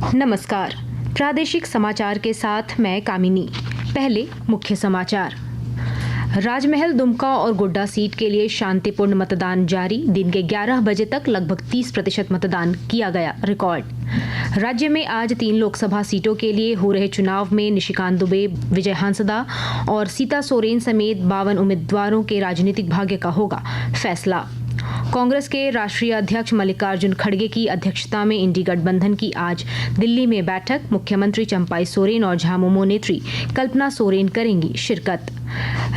नमस्कार। प्रादेशिक समाचार के साथ मैं कामिनी। पहले मुख्य समाचार। राजमहल, दुमका और गोड्डा सीट के लिए शांतिपूर्ण मतदान जारी। दिन के 11 बजे तक लगभग 30% मतदान किया गया रिकॉर्ड। राज्य में आज 3 लोकसभा सीटों के लिए हो रहे चुनाव में निशिकांत दुबे, विजय हांसदा और सीता सोरेन समेत 52 उम्मीदवारों के राजनीतिक भाग्य का होगा फैसला। कांग्रेस के राष्ट्रीय अध्यक्ष मल्लिकार्जुन खड़गे की अध्यक्षता में इंडी गठबंधन की आज दिल्ली में बैठक। मुख्यमंत्री चंपाई सोरेन और झामुमो नेत्री कल्पना सोरेन करेंगी शिरकत।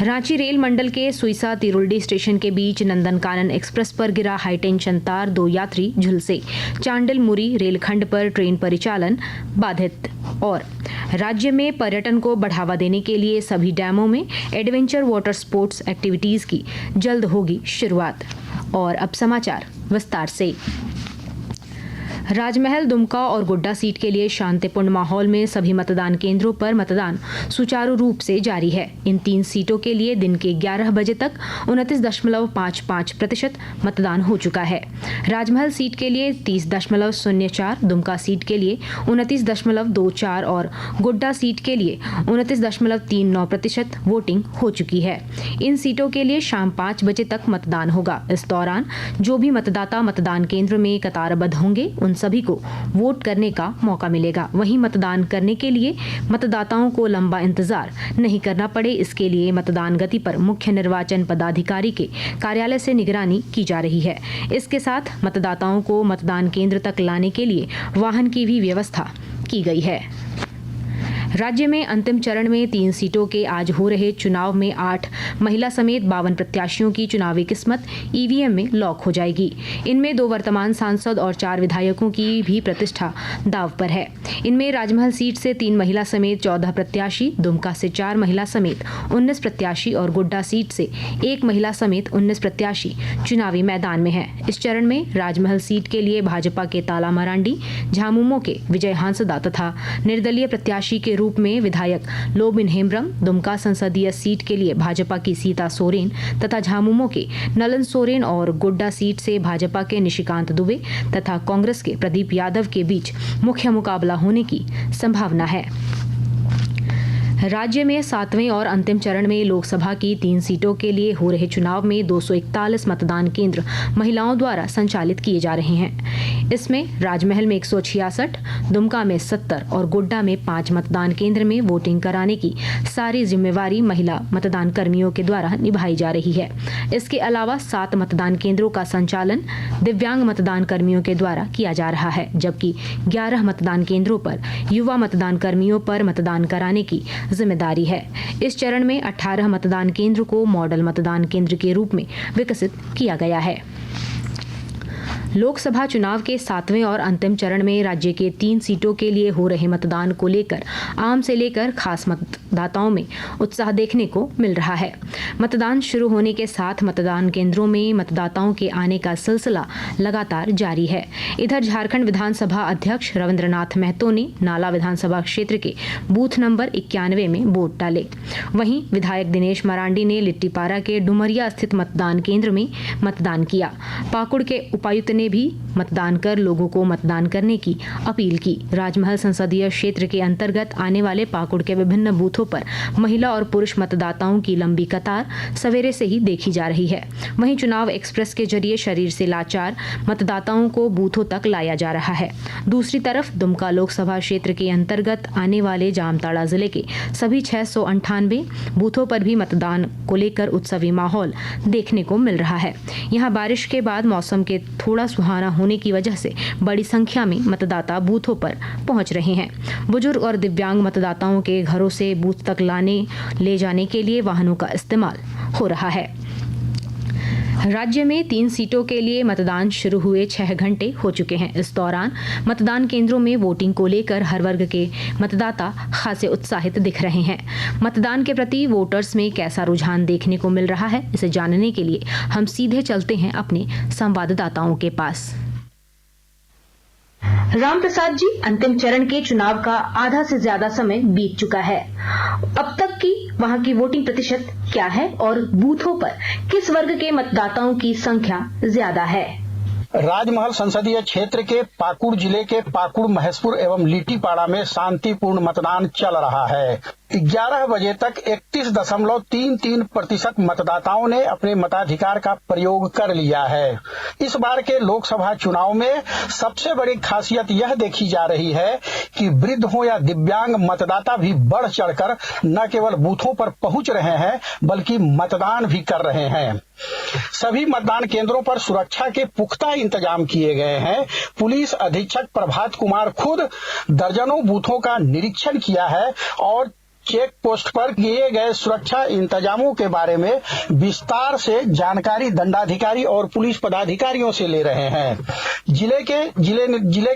रांची रेल मंडल के सुइसा तिरुल्डी स्टेशन के बीच नंदनकानन एक्सप्रेस पर गिरा हाईटेंशन तार, 2 यात्री झुलसे। चांडिल मुरी रेलखंड पर ट्रेन परिचालन बाधित। और राज्य में पर्यटन को बढ़ावा देने के लिए सभी डैमों में एडवेंचर वाटर स्पोर्ट्स एक्टिविटीज की जल्द होगी शुरुआत। और अब समाचार विस्तार से। राजमहल, दुमका और गोड्डा सीट के लिए शांतिपूर्ण माहौल में सभी मतदान केंद्रों पर मतदान सुचारू रूप से जारी है। इन 3 सीटों के लिए दिन के 11 बजे तक 29.55% मतदान हो चुका है। राजमहल सीट के लिए 30.04, दुमका सीट के लिए 29.24 और गोड्डा सीट के लिए 29.39% वोटिंग हो चुकी है। इन सीटों के लिए शाम 5 बजे तक मतदान होगा। इस दौरान जो भी मतदाता मतदान केंद्र में कतारबद्ध होंगे उन सभी को वोट करने का मौका मिलेगा। वहीं मतदान करने के लिए मतदाताओं को लंबा इंतजार नहीं करना पड़े, इसके लिए मतदान गति पर मुख्य निर्वाचन पदाधिकारी के कार्यालय से निगरानी की जा रही है। इसके साथ मतदाताओं को मतदान केंद्र तक लाने के लिए वाहन की भी व्यवस्था की गई है। राज्य में अंतिम चरण में 3 सीटों के आज हो रहे चुनाव में 8 महिला समेत 52 प्रत्याशियों की चुनावी किस्मत ईवीएम में लॉक हो जाएगी। इनमें 2 वर्तमान सांसद और 4 विधायकों की भी प्रतिष्ठा दांव पर है। इनमें राजमहल सीट से 3 महिला समेत 14 प्रत्याशी, दुमका से 4 महिला समेत 19 प्रत्याशी और गोड्डा सीट से 1 महिला समेत 19 प्रत्याशी चुनावी मैदान में है। इस चरण में राजमहल सीट के लिए भाजपा के ताला मरांडी, झामुमो के विजय हांसदा तथा निर्दलीय प्रत्याशी के रूप में विधायक लोबिन हेम्ब्रम, दुमका संसदीय सीट के लिए भाजपा की सीता सोरेन तथा झामुमो के नलन सोरेन और गोड्डा सीट से भाजपा के निशिकांत दुबे तथा कांग्रेस के प्रदीप यादव के बीच मुख्य मुकाबला होने की संभावना है। राज्य में 7वें और अंतिम चरण में लोकसभा की 3 सीटों के लिए हो रहे चुनाव में 241 मतदान केंद्र महिलाओं द्वारा संचालित किए जा रहे हैं। इसमें राजमहल में 166, दुमका में 70 और गोड्डा में 5 मतदान केंद्र में वोटिंग कराने की सारी जिम्मेवारी महिला मतदान कर्मियों के द्वारा निभाई जा रही है। इसके अलावा 7 मतदान केंद्रों का संचालन दिव्यांग मतदान कर्मियों के द्वारा किया जा रहा है, जबकि 11 मतदान केंद्रों पर युवा मतदान कर्मियों पर मतदान कराने की जिम्मेदारी है। इस चरण में 18 मतदान केंद्र को मॉडल मतदान केंद्र के रूप में विकसित किया गया है। लोकसभा चुनाव के 7वें और अंतिम चरण में राज्य के 3 सीटों के लिए हो रहे मतदान को लेकर आम से लेकर खास मतदाताओं में उत्साह देखने को मिल रहा है। मतदान शुरू होने के साथ मतदान केंद्रों में मतदाताओं के आने का सिलसिला लगातार जारी है। इधर झारखंड विधानसभा अध्यक्ष रविंद्रनाथ महतो ने नाला विधानसभा क्षेत्र के बूथ नंबर 91 में वोट डाले। वहीं विधायक दिनेश मरांडी ने लिट्टीपारा के डुमरिया स्थित मतदान केंद्र में मतदान किया। पाकुड़ के उपायुक्त ने भी मतदान कर लोगों को मतदान करने की अपील की। राजमहल संसदीय क्षेत्र के अंतर्गत आने वाले पाकुड़ के विभिन्न बूथों पर महिला और पुरुष मतदाताओं की लंबी कतार सवेरे से ही देखी जा रही है। वहीं चुनाव एक्सप्रेस के जरिए शरीर से लाचार मतदाताओं को बूथों तक लाया जा रहा है। दूसरी तरफ दुमका लोकसभा क्षेत्र के अंतर्गत आने वाले जामताड़ा जिले के सभी 698 बूथों पर भी मतदान को लेकर उत्सवी माहौल देखने को मिल रहा है। यहाँ बारिश के बाद मौसम के थोड़ा सुहाना होने की वजह से बड़ी संख्या में मतदाता बूथों पर पहुंच रहे हैं। बुजुर्ग और दिव्यांग मतदाताओं के घरों से बूथ तक ले जाने के लिए वाहनों का इस्तेमाल हो रहा है। राज्य में 3 सीटों के लिए मतदान शुरू हुए 6 घंटे हो चुके हैं। इस दौरान मतदान केंद्रों में वोटिंग को लेकर हर वर्ग के मतदाता खासे उत्साहित दिख रहे हैं। मतदान के प्रति वोटर्स में कैसा रुझान देखने को मिल रहा है, इसे जानने के लिए हम सीधे चलते हैं अपने संवाददाताओं के पास। राम प्रसाद जी, अंतिम चरण के चुनाव का आधा से ज्यादा समय बीत चुका है। अब तक की वहां की वोटिंग प्रतिशत क्या है और बूथों पर किस वर्ग के मतदाताओं की संख्या ज्यादा है? राजमहल संसदीय क्षेत्र के पाकुड़ जिले के पाकुड़, महेशपुर एवं लीटीपाड़ा में शांतिपूर्ण मतदान चल रहा है। 11 बजे तक 31.33% मतदाताओं ने अपने मताधिकार का प्रयोग कर लिया है। इस बार के लोकसभा चुनाव में सबसे बड़ी खासियत यह देखी जा रही है कि वृद्ध हो या दिव्यांग मतदाता भी बढ़ चढ़कर न केवल बूथों पर पहुंच रहे हैं बल्कि मतदान भी कर रहे हैं। सभी मतदान केंद्रों पर सुरक्षा के पुख्ता इंतजाम किए गए हैं। पुलिस अधीक्षक प्रभात कुमार खुद दर्जनों बूथों का निरीक्षण किया है और चेक पोस्ट पर किए गए सुरक्षा इंतजामों के बारे में विस्तार से जानकारी दंडाधिकारी और पुलिस पदाधिकारियों से ले रहे हैं। जिले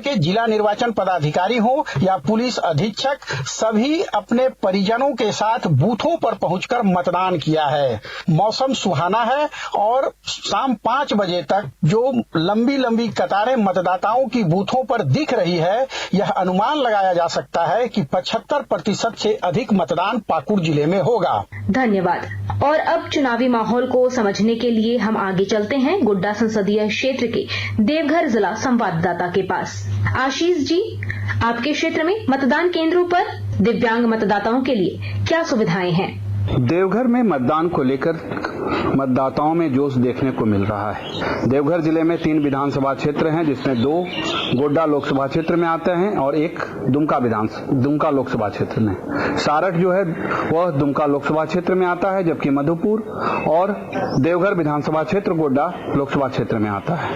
के जिला निर्वाचन पदाधिकारी हो या पुलिस अधीक्षक, सभी अपने परिजनों के साथ बूथों पर पहुंचकर मतदान किया है। मौसम सुहाना है और शाम 5 बजे तक जो लंबी लंबी कतारें मतदाताओं की बूथों पर दिख रही है, यह अनुमान लगाया जा सकता है कि 75% से अधिक मतदान पाकुड़ जिले में होगा। धन्यवाद। और अब चुनावी माहौल को समझने के लिए हम आगे चलते हैं गोड्डा संसदीय क्षेत्र के देवघर जिला संवाददाता के पास। आशीष जी, आपके क्षेत्र में मतदान केंद्रों पर दिव्यांग मतदाताओं के लिए क्या सुविधाएं हैं? देवघर में मतदान को लेकर मतदाताओं में जोश देखने को मिल रहा है। देवघर जिले में 3 विधानसभा क्षेत्र हैं, जिसमें 2 गोड्डा लोकसभा क्षेत्र में आते हैं और 1 दुमका लोकसभा क्षेत्र में। सारठ जो है वह दुमका लोकसभा क्षेत्र में आता है, जबकि मधुपुर और देवघर विधानसभा क्षेत्र गोड्डा लोकसभा क्षेत्र में आता है।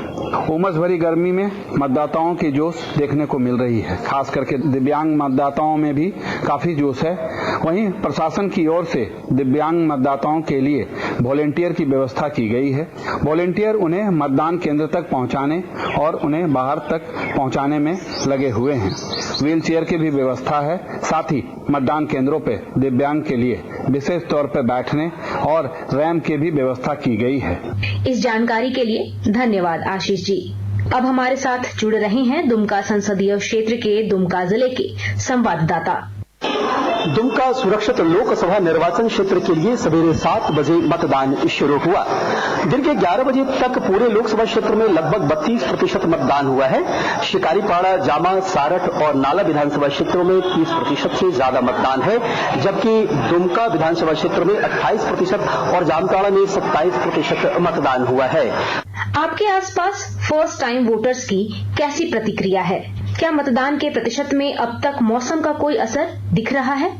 उमस भरी गर्मी में मतदाताओं की जोश देखने को मिल रही है। खास करके दिव्यांग मतदाताओं में भी काफी जोश है। वहीं प्रशासन की ओर से दिव्यांग मतदाताओं के लिए वॉलेंटियर की व्यवस्था की गई है। वॉलेंटियर उन्हें मतदान केंद्र तक पहुंचाने और उन्हें बाहर तक पहुंचाने में लगे हुए हैं। व्हील चेयर की भी व्यवस्था है। साथ ही मतदान केंद्रों पे दिव्यांग के लिए विशेष तौर पर बैठने और रैंप की भी व्यवस्था की गई है। इस जानकारी के लिए धन्यवाद आशीष जी। अब हमारे साथ जुड़ रहे हैं दुमका संसदीय क्षेत्र के दुमका जिले के संवाददाता। दुमका सुरक्षित लोकसभा निर्वाचन क्षेत्र के लिए सवेरे 7 बजे मतदान शुरू हुआ। दिन के 11 बजे तक पूरे लोकसभा क्षेत्र में लगभग 32% मतदान हुआ है। शिकारीपाड़ा, जामा, सारठ और नाला विधानसभा क्षेत्रों में 30% से ज्यादा मतदान है, जबकि दुमका विधानसभा क्षेत्र में 28% और जामताड़ा में 27% मतदान हुआ है। आपके आसपास फर्स्ट टाइम वोटर्स की कैसी प्रतिक्रिया है? क्या मतदान के प्रतिशत में अब तक मौसम का कोई असर दिख रहा है?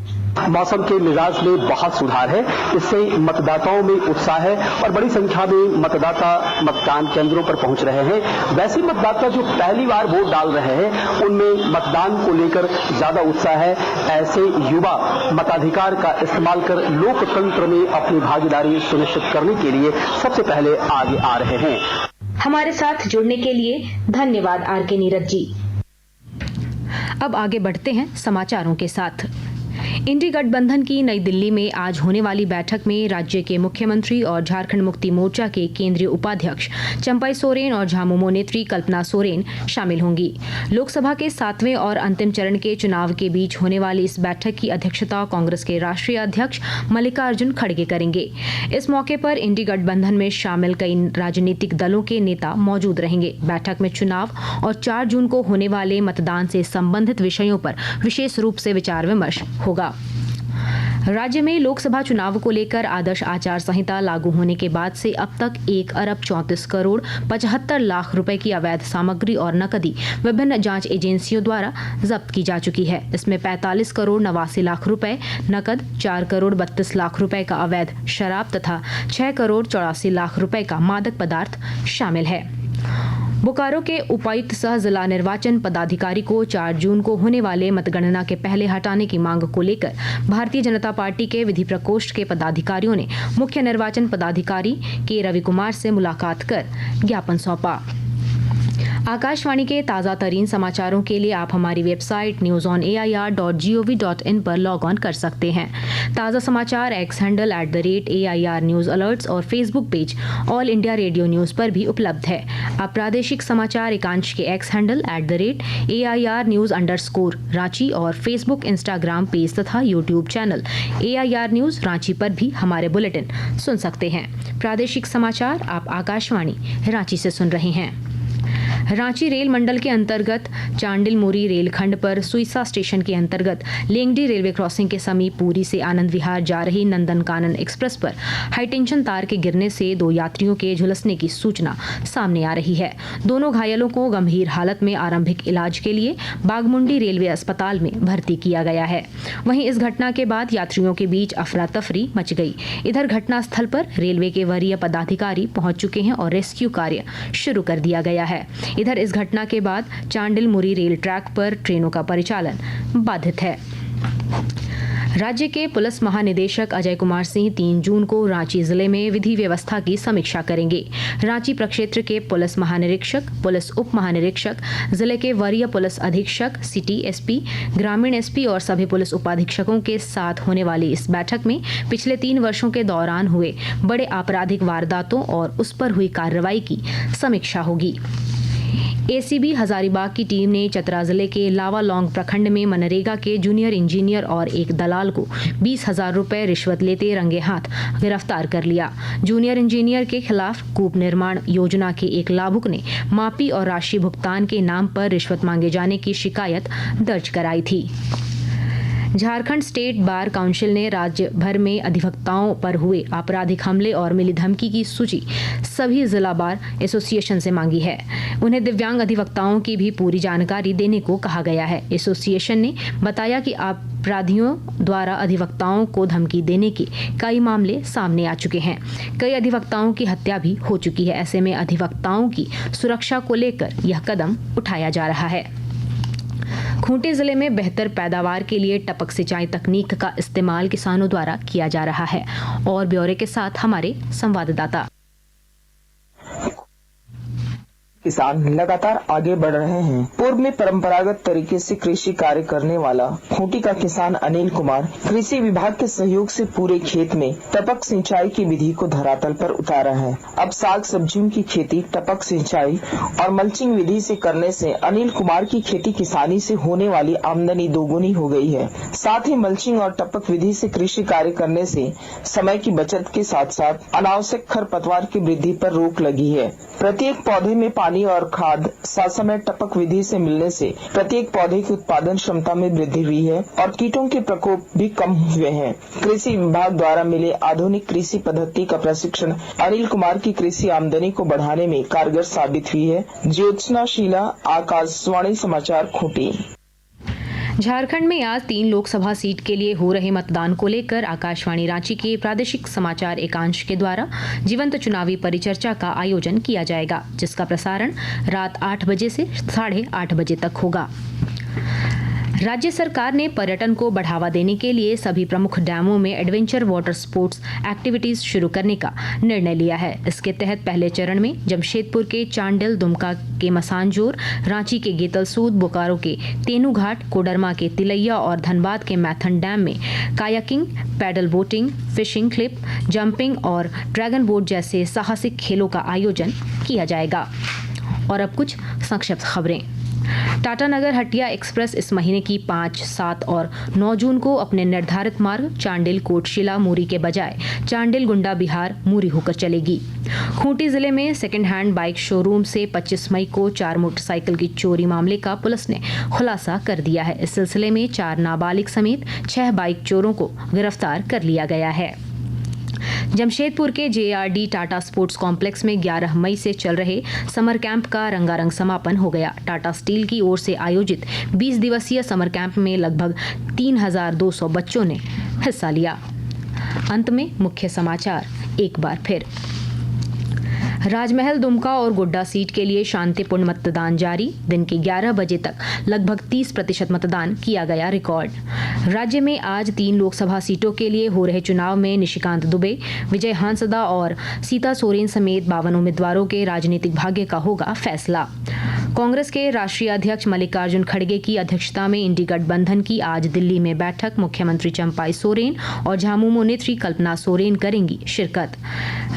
मौसम के मिजाज में बहुत सुधार है। इससे मतदाताओं में उत्साह है और बड़ी संख्या में मतदाता मतदान केंद्रों पर पहुंच रहे हैं। वैसे मतदाता जो पहली बार वोट डाल रहे हैं, उनमें मतदान को लेकर ज्यादा उत्साह है। ऐसे युवा मताधिकार का इस्तेमाल कर लोकतंत्र में अपनी भागीदारी सुनिश्चित करने के लिए सबसे पहले आगे आ रहे हैं। हमारे साथ जुड़ने के लिए धन्यवाद आर.के. नीरज जी। अब आगे बढ़ते हैं समाचारों के साथ। इंडी गठबंधन की नई दिल्ली में आज होने वाली बैठक में राज्य के मुख्यमंत्री और झारखंड मुक्ति मोर्चा के केंद्रीय उपाध्यक्ष चंपई सोरेन और झामुमो नेत्री कल्पना सोरेन शामिल होंगी। लोकसभा के 7वें और अंतिम चरण के चुनाव के बीच होने वाली इस बैठक की अध्यक्षता कांग्रेस के राष्ट्रीय अध्यक्ष मल्लिकार्जुन खड़गे करेंगे। इस मौके पर इंडी गठबंधन में शामिल कई राजनीतिक दलों के नेता मौजूद रहेंगे। बैठक में चुनाव और 4 जून को होने वाले मतदान से संबंधित विषयों पर विशेष रूप से विचार विमर्श होगा। राज्य में लोकसभा चुनाव को लेकर आदर्श आचार संहिता लागू होने के बाद से अब तक 1,34,75,00,000 रुपए की अवैध सामग्री और नकदी विभिन्न जांच एजेंसियों द्वारा जब्त की जा चुकी है। इसमें 45,89,00,000 रुपए नकद, 4,32,00,000 रुपए का अवैध शराब तथा 6,84,00,000 रुपए का मादक पदार्थ शामिल है। बोकारो के उपायुक्त सह जिला निर्वाचन पदाधिकारी को 4 जून को होने वाले मतगणना के पहले हटाने की मांग को लेकर भारतीय जनता पार्टी के विधि प्रकोष्ठ के पदाधिकारियों ने मुख्य निर्वाचन पदाधिकारी के रवि कुमार से मुलाकात कर ज्ञापन सौंपा। आकाशवाणी के ताज़ा तरीन समाचारों के लिए आप हमारी वेबसाइट newsonair.gov.in पर लॉग ऑन कर सकते हैं। ताज़ा समाचार X handle @AIR news alerts और Facebook page All India Radio news पर भी उपलब्ध है। आप प्रादेशिक समाचार एकांश के X handle @AIR news_ Ranchi और फेसबुक, इंस्टाग्राम पेज तथा YouTube channel AIR news Ranchi पर भी हमारे बुलेटिन सुन सकते हैं। प्रादेशिक समाचार आप आकाशवाणी रांची से सुन रहे हैं। रांची रेल मंडल के अंतर्गत चांडिल मुरी रेलखंड पर सुइसा स्टेशन के अंतर्गत लेंगडी रेलवे क्रॉसिंग के समीप पुरी से आनंद विहार जा रही नंदन कानन एक्सप्रेस पर हाईटेंशन तार के गिरने से 2 यात्रियों के झुलसने की सूचना सामने आ रही है। दोनों घायलों को गंभीर हालत में आरंभिक इलाज के लिए बागमुंडी रेलवे अस्पताल में भर्ती किया गया है। वहीं इस घटना के बाद यात्रियों के बीच अफरा तफरी मच गई। इधर घटनास्थल पर रेलवे के वरीय पदाधिकारी पहुंच चुके हैं और रेस्क्यू कार्य शुरू कर दिया गया है। इधर इस घटना के बाद चांडिल मुरी रेल ट्रैक पर ट्रेनों का परिचालन बाधित है। राज्य के पुलिस महानिदेशक अजय कुमार सिंह 3 जून को रांची जिले में विधि व्यवस्था की समीक्षा करेंगे। रांची प्रक्षेत्र के पुलिस महानिरीक्षक, पुलिस उप महानिरीक्षक, जिले के वरीय पुलिस अधीक्षक, सिटी एसपी, ग्रामीण एसपी और सभी पुलिस उपाधीक्षकों के साथ होने वाली इस बैठक में पिछले 3 वर्षों के दौरान हुए बड़े आपराधिक वारदातों और उस पर हुई कार्रवाई की समीक्षा होगी। एसीबी हजारीबाग की टीम ने चतरा जिले के लावालौंग प्रखंड में मनरेगा के जूनियर इंजीनियर और एक दलाल को 20,000 रुपए रिश्वत लेते रंगे हाथ गिरफ्तार कर लिया। जूनियर इंजीनियर के खिलाफ कूप निर्माण योजना के एक लाभुक ने मापी और राशि भुगतान के नाम पर रिश्वत मांगे जाने की शिकायत दर्ज कराई थी। झारखंड स्टेट बार काउंसिल ने राज्य भर में अधिवक्ताओं पर हुए आपराधिक हमले और मिली धमकी की सूची सभी जिला बार एसोसिएशन से मांगी है। उन्हें दिव्यांग अधिवक्ताओं की भी पूरी जानकारी देने को कहा गया है। एसोसिएशन ने बताया कि अपराधियों द्वारा अधिवक्ताओं को धमकी देने के कई मामले सामने आ चुके हैं। कई अधिवक्ताओं की हत्या भी हो चुकी है। ऐसे में अधिवक्ताओं की सुरक्षा को लेकर यह कदम उठाया जा रहा है। खूंटी जिले में बेहतर पैदावार के लिए टपक सिंचाई तकनीक का इस्तेमाल किसानों द्वारा किया जा रहा है। और ब्यौरे के साथ हमारे संवाददाता। किसान लगातार आगे बढ़ रहे हैं। पूर्व में परंपरागत तरीके से कृषि कार्य करने वाला खूंटी का किसान अनिल कुमार कृषि विभाग के सहयोग से पूरे खेत में टपक सिंचाई की विधि को धरातल पर उतारा है। अब साग सब्जियों की खेती टपक सिंचाई और मल्चिंग विधि से करने से अनिल कुमार की खेती किसानी से होने वाली आमदनी दोगुनी हो गई है। साथ ही मल्चिंग और टपक विधि से कृषि कार्य करने से समय की बचत के साथ साथ अनावश्यक खरपतवार की वृद्धि पर रोक लगी है। प्रत्येक पौधे में पानी और खाद समय टपक विधि से मिलने से प्रत्येक पौधे की उत्पादन क्षमता में वृद्धि हुई है और कीटों के प्रकोप भी कम हुए हैं। कृषि विभाग द्वारा मिले आधुनिक कृषि पद्धति का प्रशिक्षण अनिल कुमार की कृषि आमदनी को बढ़ाने में कारगर साबित हुई है। ज्योत्सना शीला, आकाशवाणी समाचार, खूंटी। झारखंड में आज 3 लोकसभा सीट के लिए हो रहे मतदान को लेकर आकाशवाणी रांची के प्रादेशिक समाचार एकांश के द्वारा जीवंत चुनावी परिचर्चा का आयोजन किया जाएगा, जिसका प्रसारण रात 8 बजे से 8:30 बजे तक होगा। राज्य सरकार ने पर्यटन को बढ़ावा देने के लिए सभी प्रमुख डैमों में एडवेंचर वाटर स्पोर्ट्स एक्टिविटीज शुरू करने का निर्णय लिया है। इसके तहत पहले चरण में जमशेदपुर के चांडिल, दुमका के मसानजोर, रांची के गेतलसूद, बोकारो के तेनूघाट, कोडरमा के तिलैया और धनबाद के मैथन डैम में kayaking, pedal boating, fishing, clip jumping और ड्रैगन बोट जैसे साहसिक खेलों का आयोजन किया जाएगा। और अब कुछ संक्षिप्त खबरें। टाटानगर हटिया एक्सप्रेस इस महीने की 5, 7 और 9 जून को अपने निर्धारित मार्ग चांडिल, कोटशिला, मूरी के बजाय चांडिल, गुंडा, बिहार, मूरी होकर चलेगी। खूंटी जिले में सेकंड हैंड बाइक शोरूम से 25 मई को 4 मोटरसाइकिल की चोरी मामले का पुलिस ने खुलासा कर दिया है। इस सिलसिले में 4 नाबालिग समेत 6 बाइक चोरों को गिरफ्तार कर लिया गया है। जमशेदपुर के JRD टाटा स्पोर्ट्स कॉम्प्लेक्स में 11 मई से चल रहे समर कैंप का रंगारंग समापन हो गया। टाटा स्टील की ओर से आयोजित 20 दिवसीय समर कैंप में लगभग 3,200 बच्चों ने हिस्सा लिया। अंत में मुख्य समाचार एक बार फिर। राजमहल, दुमका और गोड्डा सीट के लिए शांतिपूर्ण मतदान जारी। दिन के 11 बजे तक लगभग 30% मतदान किया गया रिकॉर्ड। राज्य में आज 3 लोकसभा सीटों के लिए हो रहे चुनाव में निशिकांत दुबे, विजय हांसदा और सीता सोरेन समेत 52 उम्मीदवारों के राजनीतिक भाग्य का होगा फैसला। कांग्रेस के राष्ट्रीय अध्यक्ष मल्लिकार्जुन खड़गे की अध्यक्षता में इंडी गठबंधन की आज दिल्ली में बैठक। मुख्यमंत्री चंपाई सोरेन और झामुमो नेत्री कल्पना सोरेन करेंगी शिरकत।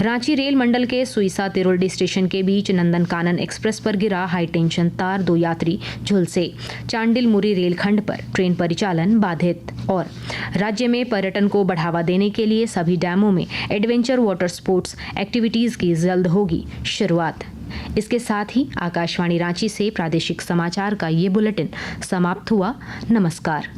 रांची रेल मंडल के सुइसा तिरुल्डी स्टेशन के बीच नंदन कानन एक्सप्रेस पर गिरा हाईटेंशन तार, 2 यात्री झुलसे। चांडिल मुरी रेलखंड पर ट्रेन परिचालन बाधित। और राज्य में पर्यटन को बढ़ावा देने के लिए सभी डैमों में एडवेंचर वाटर स्पोर्ट्स एक्टिविटीज की जल्द होगी शुरुआत। इसके साथ ही आकाशवाणी रांची से प्रादेशिक समाचार का ये बुलेटिन समाप्त हुआ। नमस्कार।